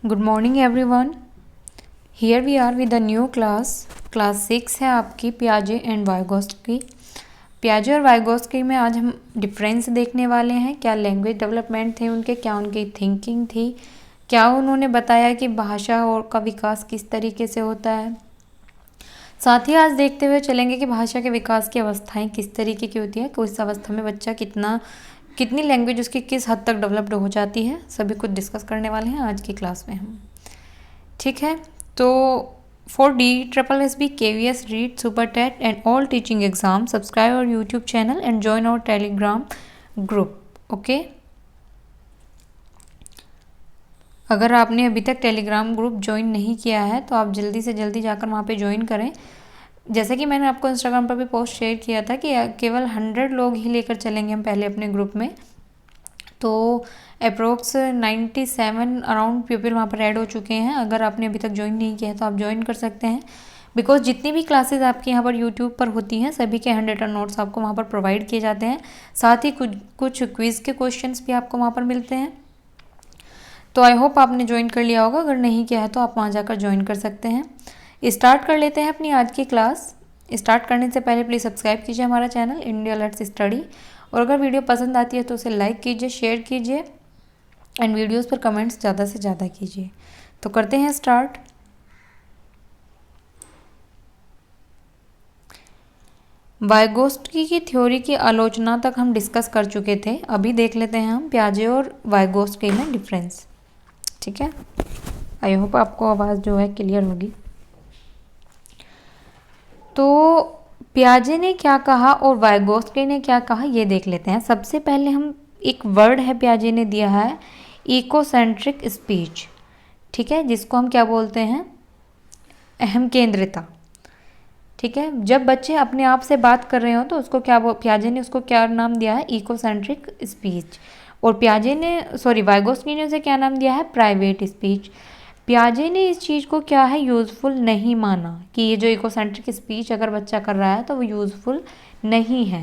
Good morning everyone. Here we are with the new class 6 है आपकी पियाजे and Vygotsky. पियाजे और Vygotsky में आज हम डिफरेंस देखने वाले हैं। क्या लैंग्वेज डेवलपमेंट थे उनके, क्या उनकी थिंकिंग थी, क्या उन्होंने बताया कि भाषा और का विकास किस तरीके से होता है। साथ ही आज देखते हुए चलेंगे कि भाषा के विकास की अवस्थाएं किस तरीके की होती है, किस अवस्था में बच्चा कितनी लैंग्वेज उसकी किस हद तक डेवलप्ड हो जाती है, सभी कुछ डिस्कस करने वाले हैं आज की क्लास में हम। ठीक है, तो फॉर DSSB KVS REET super TET and all teaching exam subscribe our YouTube channel and join our Telegram group. Okay, अगर आपने अभी तक टेलीग्राम ग्रुप ज्वाइन नहीं किया है तो आप जल्दी से जल्दी जाकर वहाँ पे ज्वाइन करें। जैसे कि मैंने आपको इंस्टाग्राम पर भी पोस्ट शेयर किया था कि केवल 100 लोग ही लेकर चलेंगे हम पहले अपने ग्रुप में। तो अप्रोक्स 97 अराउंड पीपल वहाँ पर ऐड हो चुके हैं। अगर आपने अभी तक ज्वाइन नहीं किया है तो आप ज्वाइन कर सकते हैं, बिकॉज जितनी भी क्लासेस आपके यहाँ पर यूट्यूब पर होती हैं सभी के 100 नोट्स आपको वहाँ पर प्रोवाइड किए जाते हैं। साथ ही कुछ क्विज़ के क्वेश्चंस भी आपको वहाँ पर मिलते हैं। तो आई होप आपने ज्वाइन कर लिया होगा, अगर नहीं किया है तो आप वहाँ जाकर ज्वाइन कर सकते हैं। स्टार्ट कर लेते हैं अपनी आज की क्लास। स्टार्ट करने से पहले प्लीज़ सब्सक्राइब कीजिए हमारा चैनल इंडिया लेट्स स्टडी, और अगर वीडियो पसंद आती है तो उसे लाइक कीजिए, शेयर कीजिए एंड वीडियोस पर कमेंट्स ज़्यादा से ज़्यादा कीजिए। तो करते हैं स्टार्ट। वाइगोस्की की थ्योरी की आलोचना तक हम डिस्कस कर चुके थे। अभी देख लेते हैं हम पियाजे और वाइगोस्की में डिफरेंस। ठीक है, आई होप आपको आवाज़ जो है क्लियर होगी। तो पियाजे ने क्या कहा और वाइगोस्की ने क्या कहा ये देख लेते हैं। सबसे पहले हम एक वर्ड है पियाजे ने दिया है इकोसेंट्रिक स्पीच। ठीक है, जिसको हम क्या बोलते हैं, अहम केंद्रिता। ठीक है, जब बच्चे अपने आप से बात कर रहे हो तो उसको पियाजे ने उसको क्या नाम दिया है, इकोसेंट्रिक स्पीच। और वाइगोस्की ने उसे क्या नाम दिया है, प्राइवेट स्पीच। पियाजे ने इस चीज़ को क्या है, यूज़फुल नहीं माना कि ये जो इकोसेंट्रिक स्पीच अगर बच्चा कर रहा है तो वो यूज़फुल नहीं है।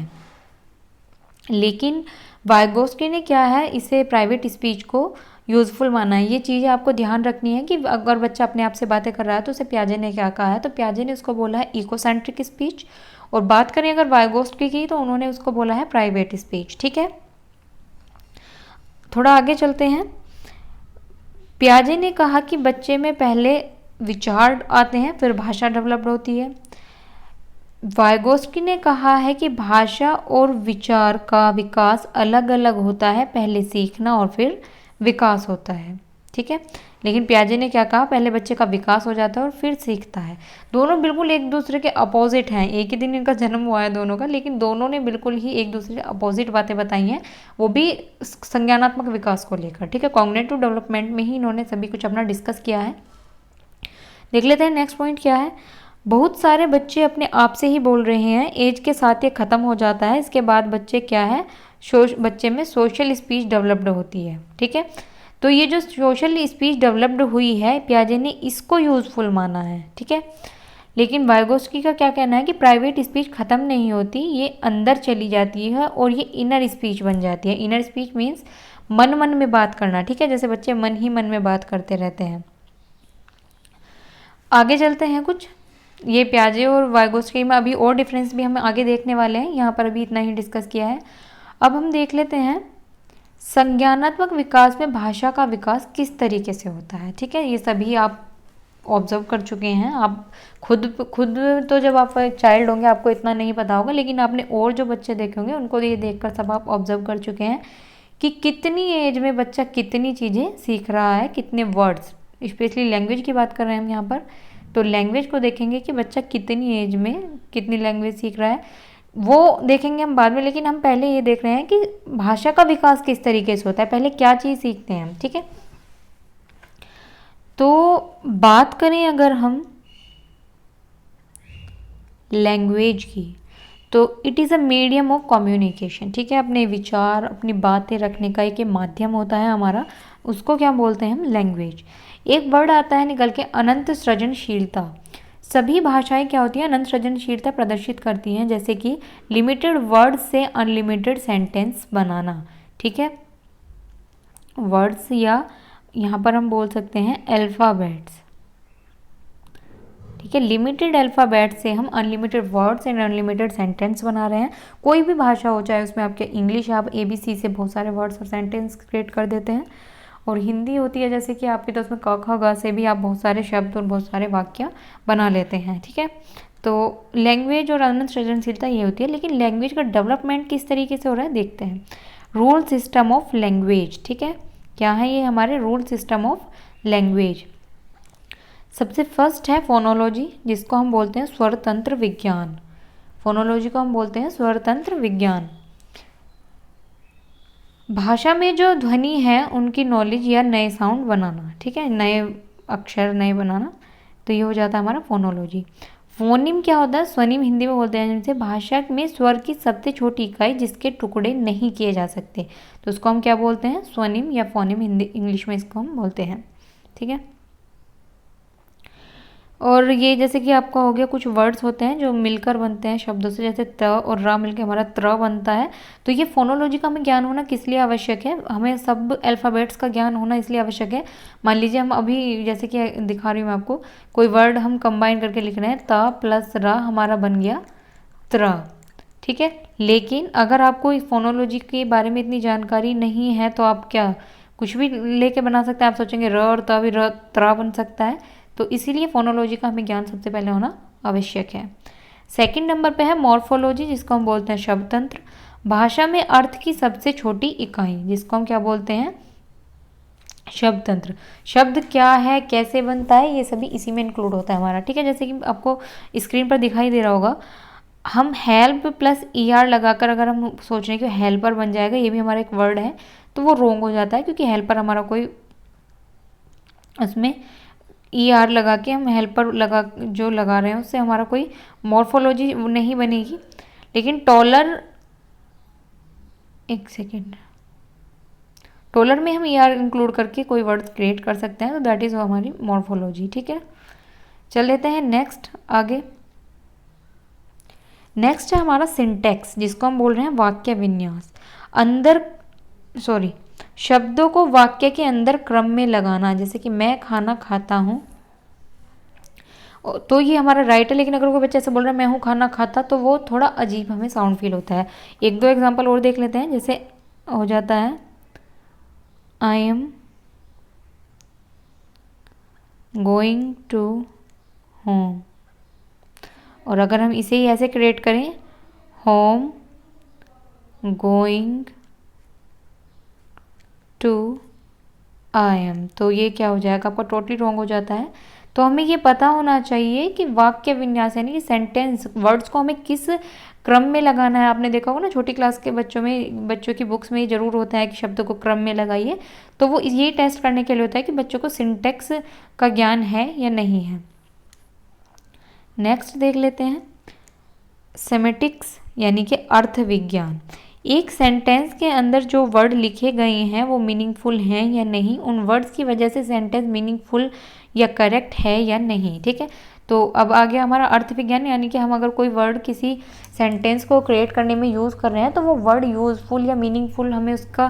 लेकिन वाइगोस्की ने क्या है, इसे प्राइवेट स्पीच को यूज़फुल माना है। ये चीज़ें आपको ध्यान रखनी है कि अगर बच्चा अपने आप से बातें कर रहा है तो उसे पियाजे ने क्या कहा है, तो पियाजे ने उसको बोला है इकोसेंट्रिक स्पीच। और बात करें अगर वाइगोस्की की तो उन्होंने उसको बोला है प्राइवेट स्पीच। ठीक है, थोड़ा आगे चलते हैं। पियाजे ने कहा कि बच्चे में पहले विचार आते हैं फिर भाषा डेवलप होती है। वाइगोस्की ने कहा है कि भाषा और विचार का विकास अलग अलग होता है, पहले सीखना और फिर विकास होता है। ठीक है, लेकिन पियाजे ने क्या कहा, पहले बच्चे का विकास हो जाता है और फिर सीखता है। दोनों बिल्कुल एक दूसरे के अपोजिट हैं, एक ही दिन इनका जन्म हुआ है दोनों का, लेकिन दोनों ने बिल्कुल ही एक दूसरे के अपोजिट बातें बताई हैं, वो भी संज्ञानात्मक विकास को लेकर। ठीक है, कॉग्निटिव डेवलपमेंट में ही इन्होंने सभी कुछ अपना डिस्कस किया है। देख लेते हैं नेक्स्ट पॉइंट क्या है। बहुत सारे बच्चे अपने आप से ही बोल रहे हैं, एज के साथ ये ख़त्म हो जाता है। इसके बाद बच्चे क्या है, बच्चे में सोशल स्पीच डेवलप्ड होती है। ठीक है, तो ये जो सोशल स्पीच डेवलप्ड हुई है पियाजे ने इसको यूज़फुल माना है। ठीक है, लेकिन वाइगोस्की का क्या कहना है कि प्राइवेट स्पीच ख़त्म नहीं होती, ये अंदर चली जाती है और ये इनर स्पीच बन जाती है। इनर स्पीच मीन्स मन मन में बात करना। ठीक है, जैसे बच्चे मन ही मन में बात करते रहते हैं। आगे चलते हैं कुछ, ये पियाजे और वाइगोस्की में अभी और डिफरेंस भी हम आगे देखने वाले हैं, यहाँ पर अभी इतना ही डिस्कस किया है। अब हम देख लेते हैं संज्ञानात्मक विकास में भाषा का विकास किस तरीके से होता है। ठीक है, ये सभी आप ऑब्जर्व कर चुके हैं। आप खुद तो जब आप एक चाइल्ड होंगे आपको इतना नहीं पता होगा, लेकिन आपने और जो बच्चे देखे होंगे उनको ये देखकर सब आप ऑब्जर्व कर चुके हैं कि कितनी एज में बच्चा कितनी चीज़ें सीख रहा है, कितने वर्ड्स, स्पेशली लैंग्वेज की बात कर रहे हैं हम यहाँ पर। तो लैंग्वेज को देखेंगे कि बच्चा कितनी एज में कितनी लैंग्वेज सीख रहा है, वो देखेंगे हम बाद में। लेकिन हम पहले ये देख रहे हैं कि भाषा का विकास किस तरीके से होता है, पहले क्या चीज़ सीखते हैं हम। ठीक है, तो बात करें अगर हम लैंग्वेज की तो it is a medium of communication. ठीक है, अपने विचार अपनी बातें रखने का एक माध्यम होता है हमारा, उसको क्या बोलते हैं हम, लैंग्वेज। एक वर्ड आता है निकल के अनंत सृजनशीलता। सभी भाषाएं क्या होती हैं, अनंत सृजनशीलता प्रदर्शित करती हैं, जैसे कि लिमिटेड वर्ड से अनलिमिटेड सेंटेंस बनाना। ठीक है, वर्ड्स या यहाँ पर हम बोल सकते हैं अल्फ़ाबेट्स। ठीक है, लिमिटेड अल्फ़ाबेट से हम unlimited words and unlimited sentence बना रहे हैं। कोई भी भाषा हो, चाहे उसमें आपके इंग्लिश, आप ABC से बहुत सारे वर्ड्स और सेंटेंस क्रिएट कर देते हैं, और हिंदी होती है जैसे कि आपकी, तो उसमें क ख ग से भी आप बहुत सारे शब्द और बहुत सारे वाक्य बना लेते हैं। ठीक है, तो लैंग्वेज और अनंत सृजनशीलता ये होती है। लेकिन लैंग्वेज का डेवलपमेंट किस तरीके से हो रहा है देखते हैं। Rule system of language. ठीक है, क्या है ये हमारे रूल सिस्टम ऑफ लैंग्वेज। सबसे फर्स्ट है फोनोलॉजी, जिसको हम बोलते हैं स्वरतंत्र विज्ञान। फोनोलॉजी को हम बोलते हैं स्वरतंत्र विज्ञान। भाषा में जो ध्वनि है उनकी नॉलेज या नए साउंड बनाना। ठीक है, नए अक्षर नए बनाना, तो ये हो जाता है हमारा फोनोलॉजी। फोनिम क्या होता है? स्वनिम हिंदी में बोलते हैं, जिनसे भाषा में स्वर की सबसे छोटी इकाई जिसके टुकड़े नहीं किए जा सकते, तो उसको हम क्या बोलते हैं? स्वनिम या फोनिम, हिंदी इंग्लिश में इसको हम बोलते हैं। ठीक है, और ये जैसे कि आपका हो गया, कुछ वर्ड्स होते हैं जो मिलकर बनते हैं शब्दों से, जैसे त और र मिलकर हमारा त्र बनता है। तो ये फोनोलॉजी का हमें ज्ञान होना किस लिए आवश्यक है? हमें सब अल्फ़ाबेट्स का ज्ञान होना इसलिए आवश्यक है। मान लीजिए हम अभी जैसे कि दिखा रही हूँ मैं आपको, कोई वर्ड हम कंबाइन करके लिख रहे हैं, त प्लस र हमारा बन गया त्र। ठीक है, लेकिन अगर आपको इस फोनोलॉजी के बारे में इतनी जानकारी नहीं है तो आप क्या कुछ भी लेके बना सकते हैं। आप सोचेंगे र और त भी र त्र बन सकता है, तो इसीलिए फोनोलॉजी का हमें ज्ञान सबसे पहले होना आवश्यक है। सेकंड नंबर पे है मॉर्फोलॉजी, जिसको हम बोलते हैं शब्द तंत्र। भाषा में अर्थ की सबसे छोटी इकाई, जिसको हम क्या बोलते हैं? शब्द तंत्र। शब्द क्या है, कैसे बनता है, ये सभी इसी में इंक्लूड होता है हमारा। ठीक है, जैसे कि आपको स्क्रीन पर दिखाई दे रहा होगा, हम हेल्प प्लस ER लगाकर अगर हम सोच रहे हैं कि हेल्पर बन जाएगा, ये भी हमारा एक वर्ड है, तो वो रोंग हो जाता है, क्योंकि हेल्पर हमारा कोई, उसमें ER लगा के हम हेल्पर जो लगा रहे हैं उससे हमारा कोई मॉर्फोलॉजी नहीं बनेगी। लेकिन टॉलर, एक सेकेंड, टॉलर में हम ER इंक्लूड करके कोई वर्ड क्रिएट कर सकते हैं, तो दैट इज हमारी मॉर्फोलॉजी। ठीक है, चल लेते हैं नेक्स्ट आगे। नेक्स्ट है हमारा सिंटैक्स, जिसको हम बोल रहे हैं वाक्य विन्यास। शब्दों को वाक्य के अंदर क्रम में लगाना, जैसे कि मैं खाना खाता हूँ, तो ये हमारा राइट है। लेकिन अगर कोई बच्चा ऐसे बोल रहा है मैं हूँ खाना खाता, तो वो थोड़ा अजीब हमें साउंड फील होता है। एक दो एग्जांपल और देख लेते हैं, जैसे हो जाता है I am going to home, और अगर हम इसे ही ऐसे क्रिएट करें, home going to I am, तो ये क्या हो जाएगा? आपका टोटली रॉन्ग हो जाता है। तो हमें ये पता होना चाहिए कि वाक्य विन्यास यानी कि सेंटेंस, वर्ड्स को हमें किस क्रम में लगाना है। आपने देखा होगा ना, छोटी क्लास के बच्चों की बुक्स में ये जरूर होता है कि शब्दों को क्रम में लगाइए। तो वो ये टेस्ट करने के लिए होता है कि बच्चों को सिंटेक्स का ज्ञान है या नहीं है। नेक्स्ट देख लेते हैं सेमेटिक्स यानी कि अर्थ विज्ञान। एक सेंटेंस के अंदर जो वर्ड लिखे गए हैं वो मीनिंगफुल हैं या नहीं, उन वर्ड्स की वजह से सेंटेंस मीनिंगफुल या करेक्ट है या नहीं। ठीक है, तो अब आ गया हमारा अर्थ विज्ञान, यानी कि हम अगर कोई वर्ड किसी सेंटेंस को क्रिएट करने में यूज़ कर रहे हैं, तो वो वर्ड यूजफुल या मीनिंगफुल, हमें उसका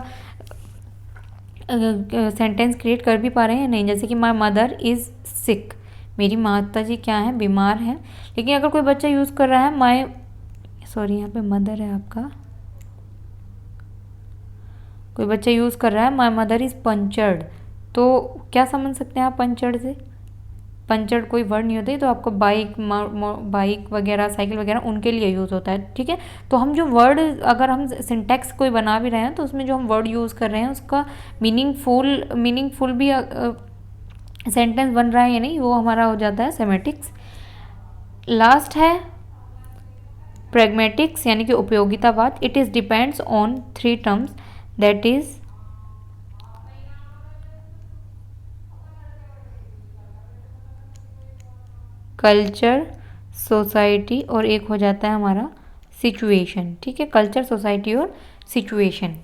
सेंटेंस क्रिएट कर भी पा रहे हैं या नहीं। जैसे कि माई मदर इज़ सिक, मेरी माता जी क्या है? बीमार हैं। लेकिन अगर कोई बच्चा यूज़ कर रहा है यहाँ पे मदर है आपका, कोई बच्चा यूज़ कर रहा है माई मदर इज़ पंचर्ड, तो क्या समझ सकते हैं आप पंचर्ड से? पंचर्ड कोई वर्ड नहीं होता है, तो आपको बाइक वगैरह, साइकिल वगैरह उनके लिए यूज़ होता है। ठीक है, तो हम जो वर्ड, अगर हम सिंटैक्स कोई बना भी रहे हैं, तो उसमें जो हम वर्ड यूज़ कर रहे हैं उसका मीनिंगफुल भी सेंटेंस बन रहा है या नहीं, वो हमारा हो जाता है सेमेटिक्स। लास्ट है प्रैग्मेटिक्स यानी कि उपयोगितावाद। It is depends on 3 terms, that is culture, society, और एक हो जाता है हमारा सिचुएशन। ठीक है, कल्चर, सोसाइटी और सिचुएशन।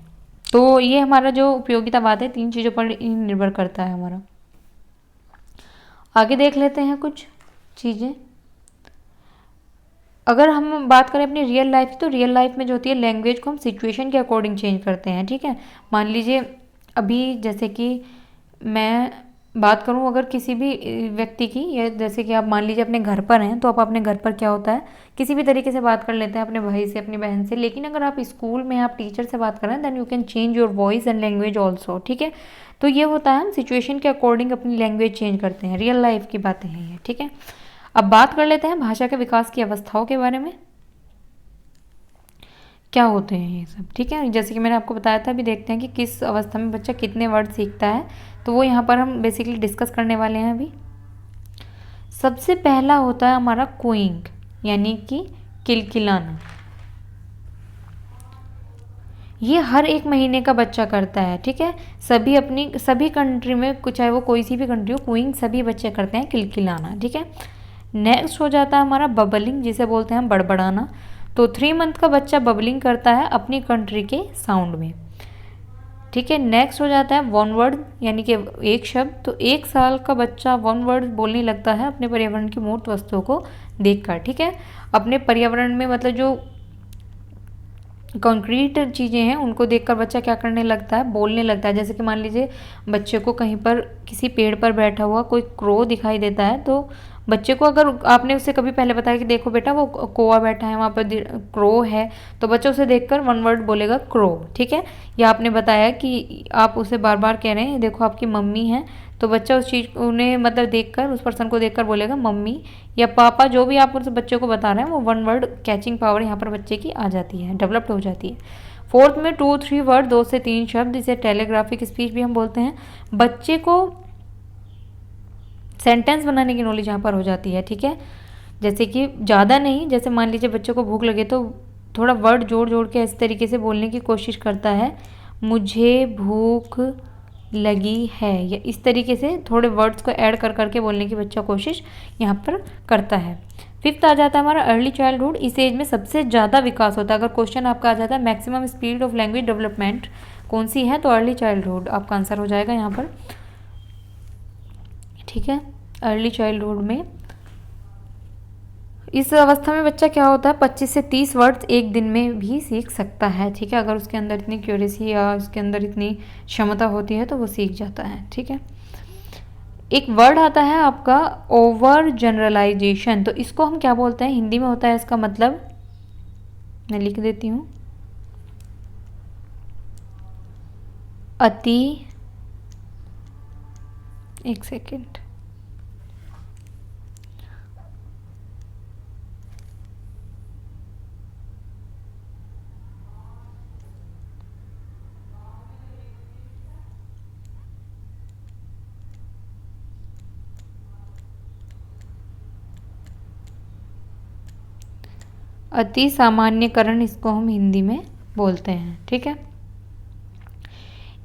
तो ये हमारा जो उपयोगितावाद है 3 चीज़ों पर निर्भर करता है हमारा। आगे देख लेते हैं कुछ चीज़ें। अगर हम बात करें अपनी रियल लाइफ, तो रियल लाइफ में जो होती है लैंग्वेज को हम सिचुएशन के अकॉर्डिंग चेंज करते हैं। ठीक है, मान लीजिए अभी जैसे कि मैं बात करूं अगर किसी भी व्यक्ति की, या जैसे कि आप मान लीजिए अपने घर पर हैं, तो आप अपने घर पर क्या होता है किसी भी तरीके से बात कर लेते हैं अपने भाई से, अपनी बहन से। लेकिन अगर आप स्कूल में आप टीचर से बात कर रहे हैं, then you can change your voice and language also, ठीक है। तो ये होता है हम सिचुएशन के अकॉर्डिंग अपनी लैंग्वेज चेंज करते हैं, रियल लाइफ की बातें हैं ये, ठीक है। अब बात कर लेते हैं भाषा के विकास की अवस्थाओं के बारे में, क्या होते हैं ये सब, ठीक है। जैसे कि मैंने आपको बताया था, अभी देखते हैं कि किस अवस्था में बच्चा कितने वर्ड सीखता है, तो वो यहाँ पर हम बेसिकली डिस्कस करने वाले हैं अभी। सबसे पहला होता है हमारा क्यूइंग, यानी कि किलकिलाना। ये हर एक महीने का बच्चा करता है, ठीक है। सभी कंट्री में, चाहे वो कोई सी भी कंट्री हो, क्यूइंग सभी बच्चे करते हैं, किलकिलाना, ठीक है। नेक्स्ट हो जाता है हमारा बबलिंग, जिसे बोलते हैं बड़बड़ाना। तो 3 मंथ का बच्चा बबलिंग करता है अपनी कंट्री के साउंड में, ठीक है। नेक्स्ट हो जाता है वन वर्ड, यानी कि एक शब्द। तो 1 साल का बच्चा वन वर्ड बोलने लगता है अपने पर्यावरण की मूर्त वस्तुओं को देखकर, ठीक है। अपने पर्यावरण में मतलब जो कंक्रीट चीज़ें हैं उनको देखकर बच्चा क्या करने लगता है, बोलने लगता है। जैसे कि मान लीजिए बच्चे को कहीं पर किसी पेड़ पर बैठा हुआ कोई क्रो दिखाई देता है, तो बच्चे को अगर आपने उससे कभी पहले बताया कि देखो बेटा वो कोआ बैठा है वहाँ पर, क्रो है, तो बच्चा उसे देखकर वन वर्ड बोलेगा क्रो, ठीक है। या आपने बताया कि आप उसे बार बार कह रहे हैं देखो आपकी मम्मी है, तो बच्चा उस चीज़ उन्हें मतलब देखकर, उस पर्सन को देखकर बोलेगा मम्मी या पापा, जो भी आप उस बच्चे को बता रहे हैं, वो वन वर्ड कैचिंग पावर यहाँ पर बच्चे की आ जाती है, डेवलप्ड हो जाती है। फोर्थ में 2-3 वर्ड, 2 से 3 शब्द, इसे टेलीग्राफिक स्पीच भी हम बोलते हैं। बच्चे को सेंटेंस बनाने की नॉलेज यहाँ पर हो जाती है, ठीक है। जैसे कि ज़्यादा नहीं, जैसे मान लीजिए बच्चे को भूख लगे तो थोड़ा वर्ड जोड़ जोड़ के इस तरीके से बोलने की कोशिश करता है, मुझे भूख लगी है, या इस तरीके से थोड़े वर्ड्स को ऐड कर करके बोलने की बच्चा कोशिश यहाँ पर करता है। 5th आ जाता है हमारा अर्ली चाइल्डहुड। इस एज में सबसे ज़्यादा विकास होता है। अगर क्वेश्चन आपका आ जाता है maximum speed of language development कौन सी है, तो अर्ली चाइल्डहुड आपका आंसर हो जाएगा यहाँ पर, ठीक है। अर्ली चाइल्डहुड में इस अवस्था में बच्चा क्या होता है 25 से 30 वर्ड्स एक दिन में भी सीख सकता है, ठीक है। अगर उसके अंदर इतनी क्यूरेसी या उसके अंदर इतनी क्षमता होती है तो वो सीख जाता है, ठीक है। एक वर्ड आता है आपका ओवर जनरलाइजेशन, तो इसको हम क्या बोलते हैं, हिंदी में होता है इसका मतलब, मैं लिख देती हूँ, अति, एक सेकेंड, अति सामान्यकरण इसको हम हिंदी में बोलते हैं, ठीक है।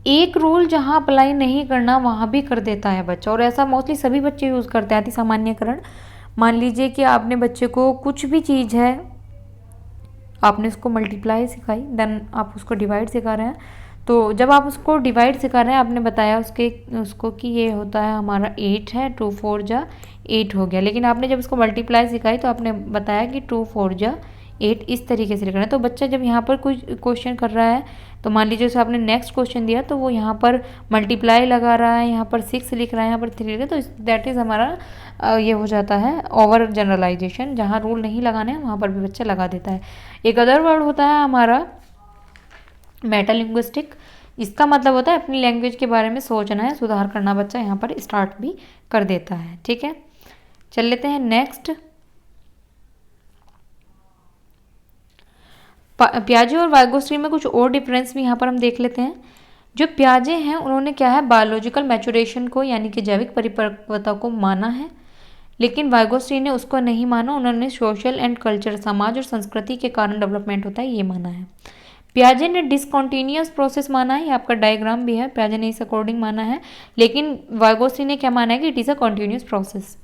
एक रूल जहाँ अप्लाई नहीं करना वहाँ भी कर देता है बच्चा, और ऐसा मोस्टली सभी बच्चे यूज़ करते हैं अति सामान्यकरण। मान लीजिए कि आपने बच्चे को कुछ भी चीज़ है, आपने उसको मल्टीप्लाई सिखाई, देन आप उसको डिवाइड सिखा रहे हैं, तो जब आप उसको डिवाइड सिखा रहे हैं आपने बताया उसको कि ये होता है हमारा 8 है, 2 4 जा 8 हो गया। लेकिन आपने जब उसको मल्टीप्लाई सिखाई तो आपने बताया कि 2 4 जा 8 इस तरीके से लिखना है। तो बच्चा जब यहाँ पर कोई क्वेश्चन कर रहा है, तो मान लीजिए उसे आपने नेक्स्ट क्वेश्चन दिया, तो वो यहाँ पर मल्टीप्लाई लगा रहा है, यहाँ पर 6 लिख रहा है, यहाँ पर 3 लिख रहा है, तो दैट इज़ हमारा ये हो जाता है ओवर जनरलाइजेशन। जहाँ रूल नहीं लगाने हैं वहाँ पर भी बच्चा लगा देता है। एक अदर वर्ड होता है हमारा मेटालिंग्विस्टिक, इसका मतलब होता है अपनी लैंग्वेज के बारे में सोचना है, सुधार करना। बच्चा यहाँ पर स्टार्ट भी कर देता है, ठीक है। चल लेते हैं नेक्स्ट, प्याजे और वाइगोस्ट्री में कुछ और डिफरेंस भी यहाँ पर हम देख लेते हैं। जो प्याजे हैं उन्होंने क्या है, बायोलॉजिकल मैचुरेशन को यानी कि जैविक परिपक्वता को माना है, लेकिन वाइगोस्ट्री ने उसको नहीं माना। उन्होंने सोशल एंड कल्चर, समाज और संस्कृति के कारण डेवलपमेंट होता है, ये माना है। प्याजे ने डिसकॉन्टीन्यूअस प्रोसेस माना है, ये आपका डायग्राम भी है, प्याजे ने इस अकॉर्डिंग माना है, लेकिन वाइगोस्ट्री ने क्या माना है कि it is a continuous process.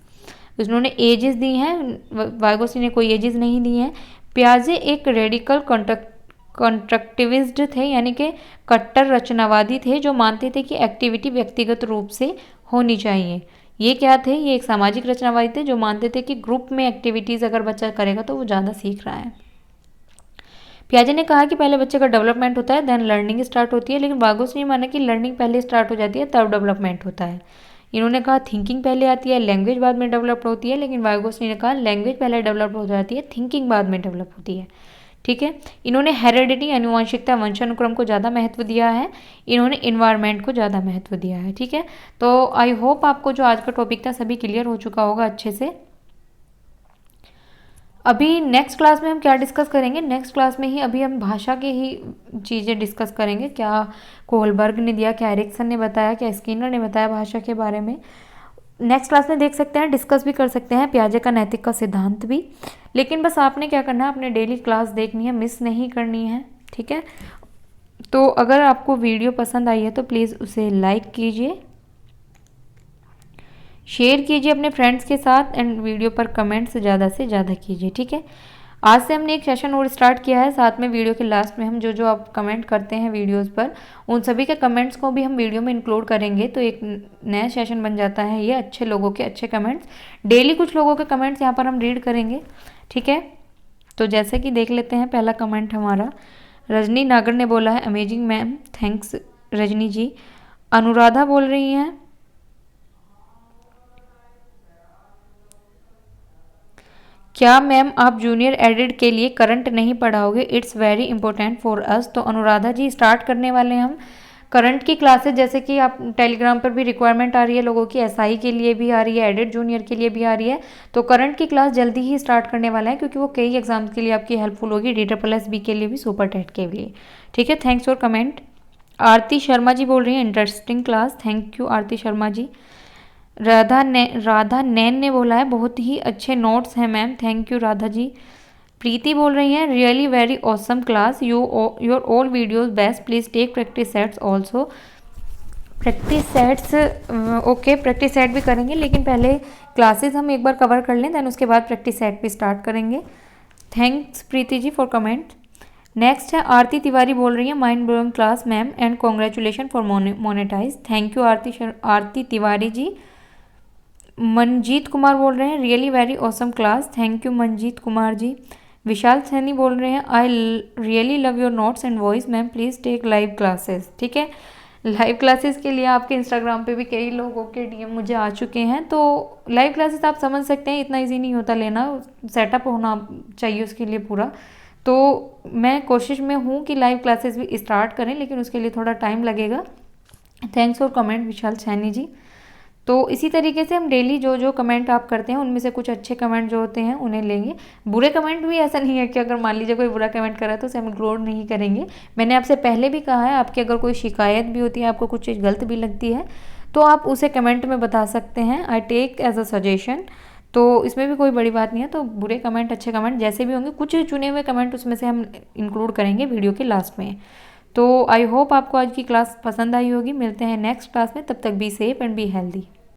उन्होंने एजेस दी हैं, वाइगोस्ट्री ने कोई एजेस नहीं दी हैं। प्याजे एक रेडिकल कॉन्ट्रक्टिविस्ट थे, यानी कि कट्टर रचनावादी थे, जो मानते थे कि एक्टिविटी व्यक्तिगत रूप से होनी चाहिए। ये क्या थे, ये एक सामाजिक रचनावादी थे जो मानते थे कि ग्रुप में एक्टिविटीज़ अगर बच्चा करेगा तो वो ज़्यादा सीख रहा है। पियाजे ने कहा कि पहले बच्चे का डेवलपमेंट होता है देन लर्निंग स्टार्ट होती है, लेकिन वाइगोस ने माना कि लर्निंग पहले स्टार्ट हो जाती है तब डेवलपमेंट होता है। इन्होंने कहा थिंकिंग पहले आती है, लैंग्वेज बाद में डेवलप होती है, लेकिन वाइगोस ने कहा लैंग्वेज पहले डेवलप हो जाती है, थिंकिंग बाद में डेवलप होती है। ठीक है। इन्होंने हेरेडिटी आनुवंशिकता वंशानुक्रम को ज़्यादा महत्व दिया है, इन्होंने इन्वायरमेंट को ज़्यादा महत्व दिया है। ठीक है। तो आई होप आपको जो आज का टॉपिक था सभी क्लियर हो चुका होगा अच्छे से। अभी नेक्स्ट क्लास में हम क्या डिस्कस करेंगे, नेक्स्ट क्लास में ही अभी हम भाषा के ही चीज़ें डिस्कस करेंगे। क्या कोहलबर्ग ने दिया, क्या एरिक्सन ने बताया, क्या स्किनर ने बताया भाषा के बारे में, नेक्स्ट क्लास में देख सकते हैं, डिस्कस भी कर सकते हैं पियाजे का नैतिक का सिद्धांत भी। लेकिन बस आपने क्या करना है, अपने डेली क्लास देखनी है, मिस नहीं करनी है। ठीक है। तो अगर आपको वीडियो पसंद आई है तो प्लीज़ उसे लाइक कीजिए, शेयर कीजिए अपने फ्रेंड्स के साथ एंड वीडियो पर कमेंट्स ज़्यादा से ज़्यादा कीजिए। ठीक है। आज से हमने एक सेशन और स्टार्ट किया है, साथ में वीडियो के लास्ट में हम जो जो आप कमेंट करते हैं वीडियोस पर उन सभी के कमेंट्स को भी हम वीडियो में इंक्लूड करेंगे, तो एक नया सेशन बन जाता है ये, अच्छे लोगों के अच्छे कमेंट्स, डेली कुछ लोगों के कमेंट्स यहाँ पर हम रीड करेंगे। ठीक है। तो जैसे कि देख लेते हैं पहला कमेंट हमारा, रजनी नागर ने बोला है अमेजिंग मैम, थैंक्स रजनी जी। अनुराधा बोल रही हैं क्या मैम आप जूनियर एडिट के लिए करंट नहीं पढ़ाओगे, it's very important for us. तो अनुराधा जी स्टार्ट करने वाले हैं हम करंट की क्लासेस, जैसे कि आप टेलीग्राम पर भी रिक्वायरमेंट आ रही है लोगों की, एसआई के लिए भी आ रही है, एडिट जूनियर के लिए भी आ रही है, तो करंट की क्लास जल्दी ही स्टार्ट करने वाला है क्योंकि वो कई एग्जाम्स के लिए आपकी हेल्पफुल होगी, DSSB के लिए भी, सुपर टेट के लिए। ठीक है। Thanks for comment. Aarti Sharma ji बोल रही हैं interesting class, thank you Aarti Sharma ji. Radha Nain ने बोला है बहुत ही अच्छे नोट्स हैं ma'am, thank you Radha ji. Preeti बोल रही हैं really very awesome class, your all videos best, please take practice sets also. Practice sets okay, practice set भी करेंगे, लेकिन पहले क्लासेस हम एक बार कवर कर लें, दैन उसके बाद प्रैक्टिस सेट भी स्टार्ट करेंगे। Thanks Preeti ji for comment. Next है आरती तिवारी बोल रही है mind blowing class ma'am and congratulation for monetize, thank you Aarti Tiwari ji. Manjeet Kumar बोल रहे हैं really very awesome class, thank you Manjeet Kumar ji. Vishal Saini बोल रहे हैं I really love your notes and voice ma'am, please take live classes. ठीक है। लाइव क्लासेस के लिए आपके इंस्टाग्राम पे भी कई लोगों के DM मुझे आ चुके हैं, तो लाइव क्लासेस आप समझ सकते हैं इतना इजी नहीं होता लेना, सेटअप होना चाहिए उसके लिए पूरा। तो मैं कोशिश में हूँ कि लाइव क्लासेस भी स्टार्ट करें, लेकिन उसके लिए थोड़ा टाइम लगेगा। थैंक्स फॉर कमेंट विशाल सैनी जी। तो इसी तरीके से हम डेली जो जो कमेंट आप करते हैं उनमें से कुछ अच्छे कमेंट जो होते हैं उन्हें लेंगे, बुरे कमेंट भी ऐसा नहीं है कि अगर मान लीजिए कोई बुरा कमेंट करा तो उसे हम इग्नोर नहीं करेंगे। मैंने आपसे पहले भी कहा है, आपकी अगर कोई शिकायत भी होती है, आपको कुछ चीज़ गलत भी लगती है तो आप उसे कमेंट में बता सकते हैं, I take as a suggestion. तो इसमें भी कोई बड़ी बात नहीं है। तो बुरे कमेंट अच्छे कमेंट जैसे भी होंगे, कुछ चुने हुए कमेंट उसमें से हम इंक्लूड करेंगे वीडियो के लास्ट में। तो आई होप आपको आज की क्लास पसंद आई होगी। मिलते हैं नेक्स्ट क्लास में, तब तक be safe and be healthy.